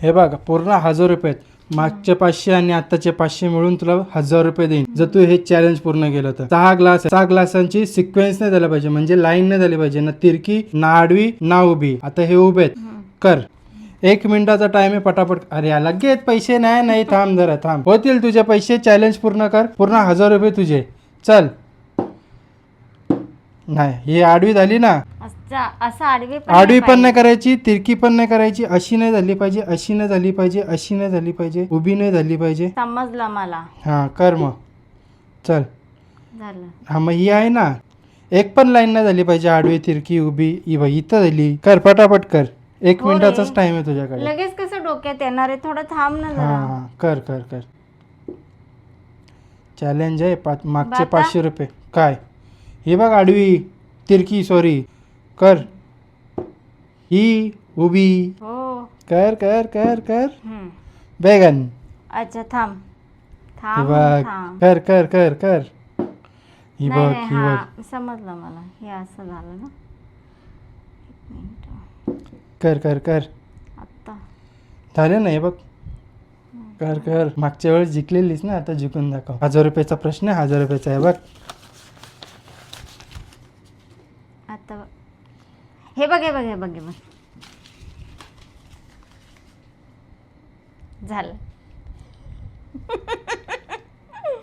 हे बघ पूर्ण 1000 रुपये आहेत. मागचे 500 आणि आताचे 500 मिळून तुला 1000 रुपये देईन जर तू हे चॅलेंज पूर्ण केलं तर. 6 ग्लास आहे. 6 ग्लासांची सिक्वेन्स नाही झाला पाहिजे, म्हणजे लाईन नाही झाली पाहिजे, ना तिरकी ना आडवी ना उभी. आता हे उभे आहेत, कर. 1 मिनिटाचा टाइम आहे, पटापट. अरे लगेच पैसे नाही, थांब जरा थांब. होतील तुझे पैसे. चॅलेंज पूर्ण कर. पूर्ण 1000 रुपये तुझे. चल. नाही, ही आडवी झाली ना. असं आडवी पण नाही करायची, तिरकी पण नाही करायची. अशी नाही झाली पाहिजे, अशी नाही झाली पाहिजे, अशी नाही झाली पाहिजे, उभी नाही झाली पाहिजे. समजलं मला. हा कर मग. चल. झालं. हा मग ही आहे ना, एक पण लाईन नाही झाली पाहिजे, आडवी तिरकी उभी. इथं झाली. कर पटापट कर. 1 मिनिटाचाच टाइम आहे तुझ्याकडे. लगेच कसं डोक्यात येणार आहे, थोडं थांब ना हा जरा. हा कर कर कर. चॅलेंज आहे. मागचे 500 रुपये. काय हे बघ, आडवी तिरकी सॉरी कर. ही उभी. हो. कर कर कर कर. बेगन. अच्छा थांब हे थांब बघ. थांब. कर कर कर कर. ही बघ नाही, ही बघ. हा समजलं मला. हे असं झालं ना. 1 मिनिट. कर कर कर. आत्ता झालं ना. हे बघ. कर कर. मागच्या वेळेस जिंकलेलीस ना, आता जिंकून दाखव. 1000 रुपयाचा प्रश्न आहे. 1000 रुपयाचा आहे बघ. आता हे बघ हे बघ हे बघ हे बघ. झालं.